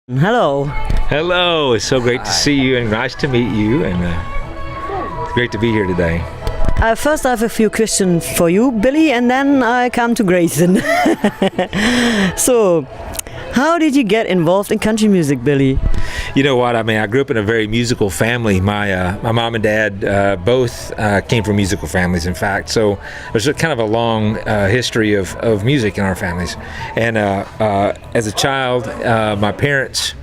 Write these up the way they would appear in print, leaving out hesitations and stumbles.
Hello. Hello, it's so great to see you and nice to meet you, and it's great to be here today. First, I have a few questions for you, Billy, and then I come to Grayson. So, how did you get involved in country music, Billy? You know what? I mean, I grew up in a very musical family. My mom and dad both came from musical families, in fact. So there's a kind of a long history of music in our families. And as a child, my parents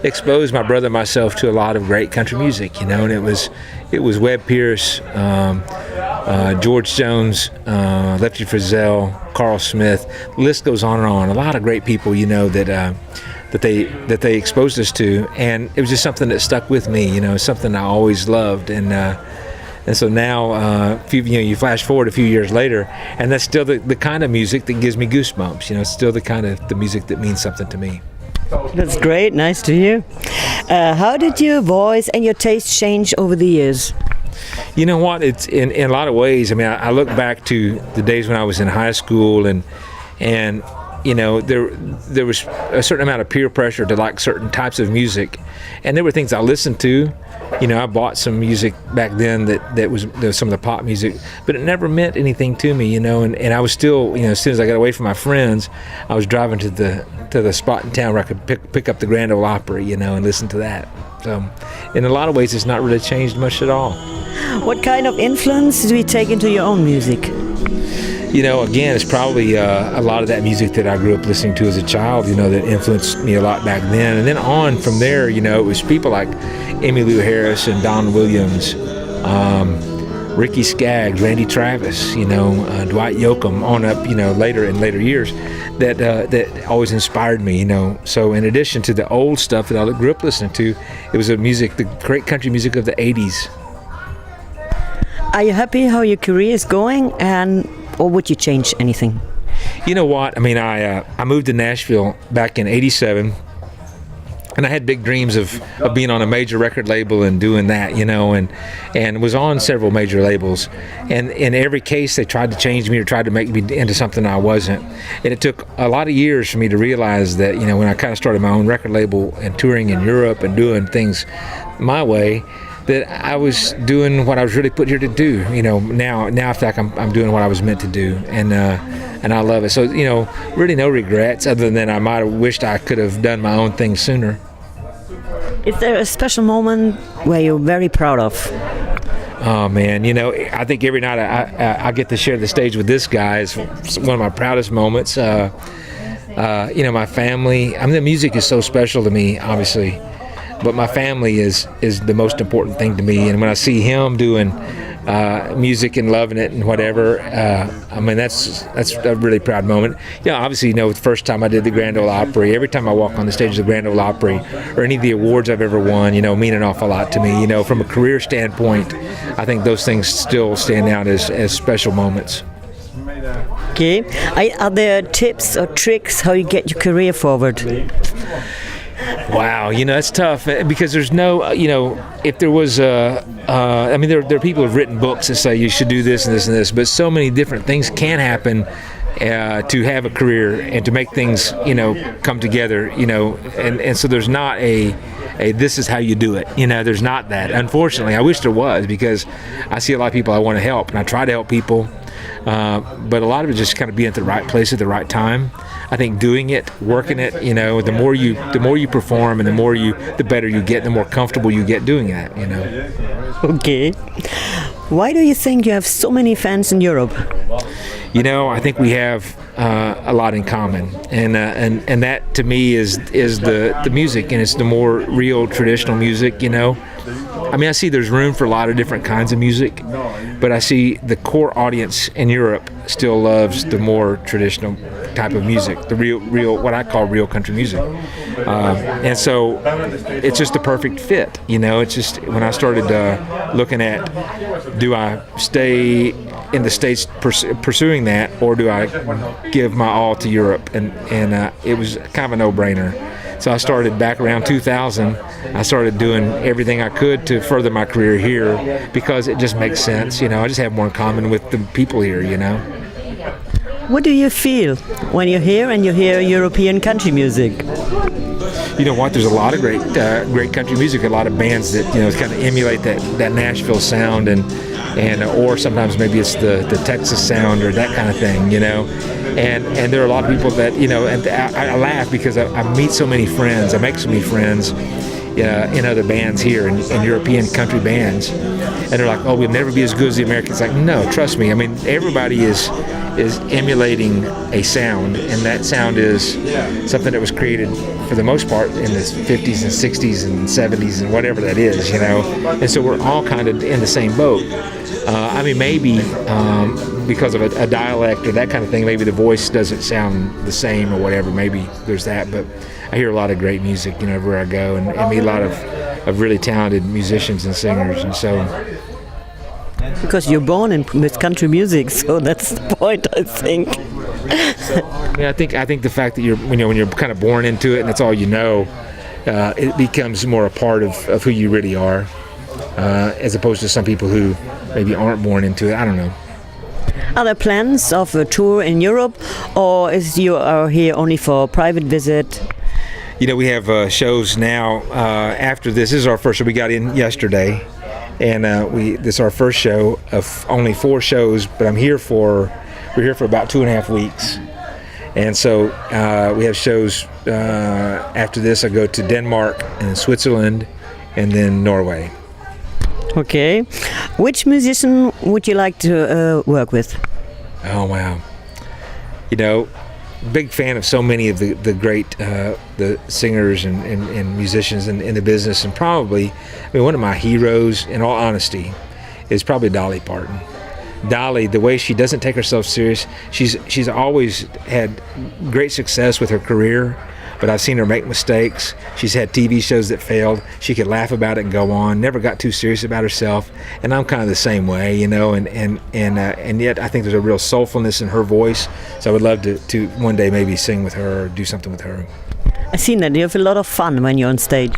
exposed my brother and myself to a lot of great country music, you know, and it was Webb Pierce, George Jones, Lefty Frizzell, Carl Smith. The list goes on and on. A lot of great people, you know, that they exposed us to, and it was just something that stuck with me, you know, something I always loved, and so now, you flash forward a few years later, and that's still the kind of music that gives me goosebumps. You know, it's still the kind of the music that means something to me. That's great. Nice to hear. How did your voice and your taste change over the years? You know what? It's in a lot of ways. I mean, I look back to the days when I was in high school, and you know, there was a certain amount of peer pressure to like certain types of music, and there were things I listened to. You know, I bought some music back then that was some of the pop music, but it never meant anything to me. You know, and I was still, you know, as soon as I got away from my friends, I was driving to the spot in town where I could pick up the Grand Ole Opry, you know, and listen to that. So, in a lot of ways, it's not really changed much at all. What kind of influence do you take into your own music? You know, again, it's probably a lot of that music that I grew up listening to as a child, you know, that influenced me a lot back then. And then on from there, you know, it was people like Emmylou Harris and Don Williams, Ricky Skaggs, Randy Travis, you know, Dwight Yoakam, on up, you know, later years, that always inspired me, you know. So in addition to the old stuff that I grew up listening to, it was the great country music of the 80s. Are you happy how your career is going, or would you change anything? You know what? I mean, I moved to Nashville back in '87, and I had big dreams of being on a major record label and doing that, you know, and was on several major labels. And in every case, they tried to change me or tried to make me into something I wasn't. And it took a lot of years for me to realize that, you know, when I kind of started my own record label and touring in Europe and doing things my way, that I was doing what I was really put here to do. You know, now I feel like I'm doing what I was meant to do, and I love it. So, you know, really no regrets other than I might have wished I could have done my own thing sooner. Is there a special moment where you're very proud of? Oh man, you know, I think every night I get to share the stage with this guy is one of my proudest moments. You know, my family. I mean, the music is so special to me, obviously. But my family is the most important thing to me, and when I see him doing music and loving it and whatever, I mean that's a really proud moment. Yeah, obviously, you know, the first time I did the Grand Ole Opry, every time I walk on the stage of the Grand Ole Opry or any of the awards I've ever won, you know, mean an awful lot to me. You know, from a career standpoint, I think those things still stand out as special moments. Okay, are there tips or tricks how you get your career forward? Wow, you know, that's tough because there's no, you know, if there was I mean, there are people who've written books that say you should do this and this and this, but so many different things can happen to have a career and to make things, you know, come together, you know, and so there's not a this is how you do it, you know, there's not that. Unfortunately, I wish there was, because I see a lot of people I want to help, and I try to help people, but a lot of it just kind of being at the right place at the right time. I think doing it, working it, you know, the more you perform and the better you get, the more comfortable you get doing that, you know. Okay. Why do you think you have so many fans in Europe? You know, I think we have a lot in common, and that to me is the music, and it's the more real traditional music, you know. I mean, I see there's room for a lot of different kinds of music, but I see the core audience in Europe still loves the more traditional type of music, the real what I call real country music. And so it's just the perfect fit, you know. It's just when I started looking at, do I stay in the States pursuing that, or do I give my all to Europe? And it was kind of a no-brainer. So I started back around 2000. I started doing everything I could to further my career here, because it just makes sense. You know, I just have more in common with the people here, you know. What do you feel when you're here and you hear European country music? you know what? There's a lot of great country music, a lot of bands that kind of emulate that Nashville sound, and or sometimes maybe it's the Texas sound or that kind of thing, And there are a lot of people that and I laugh because I meet so many friends, I make so many friends in other bands here, in European country bands, and they're like, "Oh, we'll never be as good as the Americans." Like, no, trust me. I mean, everybody is emulating a sound, and that sound is something that was created for the most part in the 50s and 60s and 70s and whatever that is, And so we're all kind of in the same boat. I mean, maybe because of a dialect or that kind of thing, maybe the voice doesn't sound the same or whatever. Maybe there's that, but I hear a lot of great music, everywhere I go, and meet a lot of really talented musicians and singers, and so. Because you're born with country music, so that's the point, I think. Yeah, I think the fact that when you're kind of born into it and that's all you know, it becomes more a part of who you really are, as opposed to some people who maybe aren't born into it. I don't know. Are there plans of a tour in Europe, or is you are here only for a private visit? We have shows now. After this is our first show. We got in yesterday, and this is our first show of only 4 shows. But we're here for about 2.5 weeks, and so we have shows. After this, I go to Denmark and Switzerland, and then Norway. Okay, which musician would you like to work with? Oh wow, big fan of so many of the great the singers and musicians in the business, and probably, one of my heroes, in all honesty, is probably Dolly Parton. Dolly, the way she doesn't take herself serious, she's always had great success with her career, but I've seen her make mistakes. She's had TV shows that failed. She could laugh about it and go on. Never got too serious about herself. And I'm kind of the same way, And yet I think there's a real soulfulness in her voice. So I would love to one day maybe sing with her or do something with her. I've seen that you have a lot of fun when you're on stage.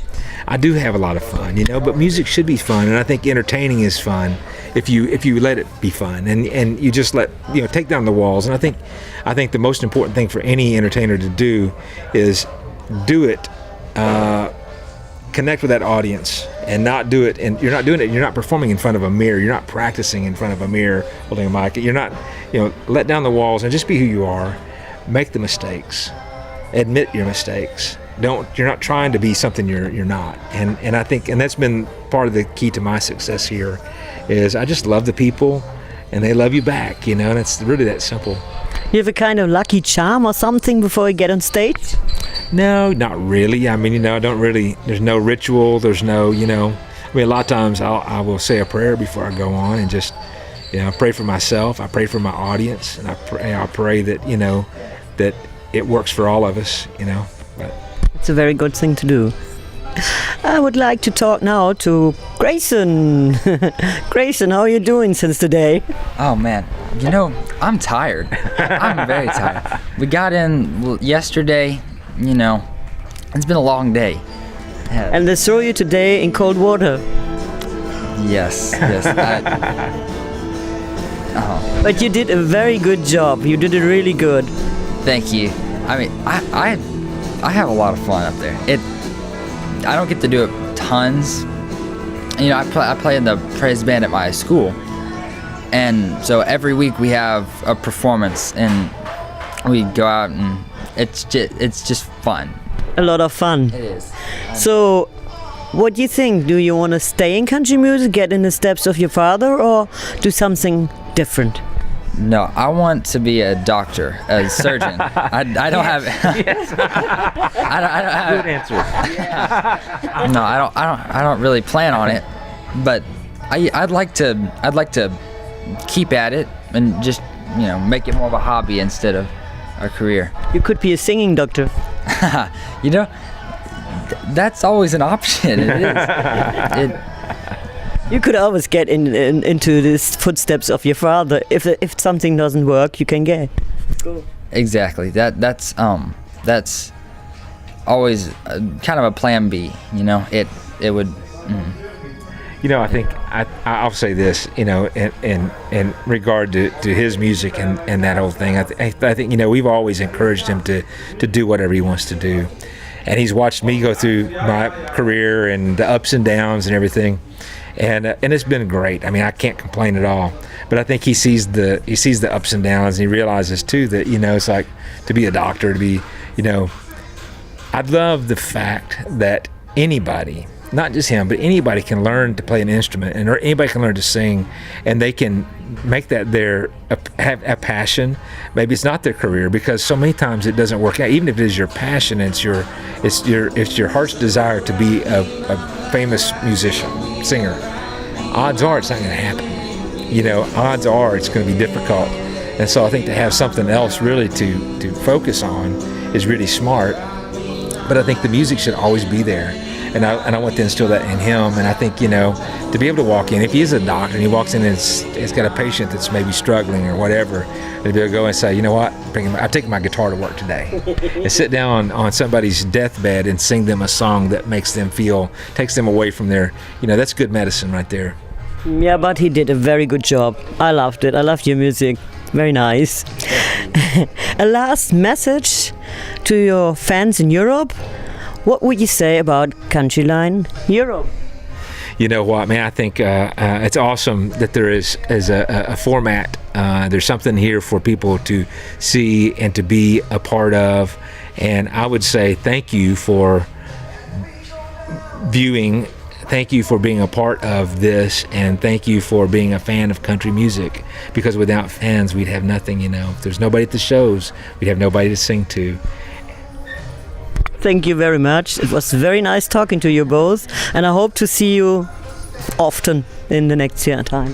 I do have a lot of fun, But music should be fun, and I think entertaining is fun if you let it be fun, and you just let take down the walls. And I think the most important thing for any entertainer to do is do it, connect with that audience, and not do it. And you're not doing it. You're not performing in front of a mirror. You're not practicing in front of a mirror holding a mic. You're not, let down the walls and just be who you are. Make the mistakes. Admit your mistakes. You're not trying to be something you're not. And I think, and that's been part of the key to my success here, is I just love the people, and they love you back, And it's really that simple. You have a kind of lucky charm or something before you get on stage? No, not really. I mean, I don't really. There's no ritual. There's no, a lot of times I will say a prayer before I go on, and just, I pray for myself. I pray for my audience, and I pray that that it works for all of us, But it's a very good thing to do. I would like to talk now to Grayson. Grayson, how are you doing since today? Oh man, I'm tired. I'm very tired. We got in yesterday, it's been a long day. And they throw you today in cold water. Yes. But you did a very good job. You did it really good. Thank you. I mean, I have a lot of fun up there. I don't get to do it tons. I play in the praise band at my school, and so every week we have a performance, and we go out, and it's just fun. A lot of fun. It is. So, what do you think? Do you want to stay in country music, get in the steps of your father, or do something different? No, I want to be a doctor, a surgeon. I don't have. Yes. I don't have. Good answer. No, I don't really plan on it, but I'd like to keep at it and just make it more of a hobby instead of a career. You could be a singing doctor. That's always an option. It is. You could always get into the footsteps of your father. If something doesn't work, you can get. Cool. Exactly. That's always kind of a plan B. It would. I think I'll say this. In regard to his music and that whole thing, I think we've always encouraged him to do whatever he wants to do. and he's watched me go through my career and the ups and downs and everything, and it's been great. I mean, I can't complain at all. But I think he sees the ups and downs, and he realizes too that, you know, it's like to be a doctor, to be, you know, I love the fact that anybody, not just him, but anybody can learn to play an instrument, and or anybody can learn to sing, and they can make that have a passion. Maybe it's not their career, because so many times it doesn't work out. Even if it is your passion, it's your heart's desire to be a famous musician, singer. Odds are it's not going to happen. You know, odds are it's going to be difficult. And so I think to have something else really to focus on is really smart. But I think the music should always be there. And I want to instill that in him. And I think, you know, to be able to walk in, if he is a doctor and he walks in and it's got a patient that's maybe struggling or whatever, to be able to go and say, you know what, I'm taking my guitar to work today, and sit down on somebody's deathbed and sing them a song that makes them feel, takes them away from their, you know, that's good medicine right there. Yeah, but he did a very good job. I loved it. I loved your music. Very nice. A last message to your fans in Europe. What would you say about Country Line Europe? You know what, man, I think it's awesome that there is a format. There's something here for people to see and to be a part of. And I would say thank you for viewing. Thank you for being a part of this, and thank you for being a fan of country music, because without fans we'd have nothing, you know. If there's nobody at the shows, we'd have nobody to sing to. Thank you very much. It was very nice talking to you both, and I hope to see you often in the next year time.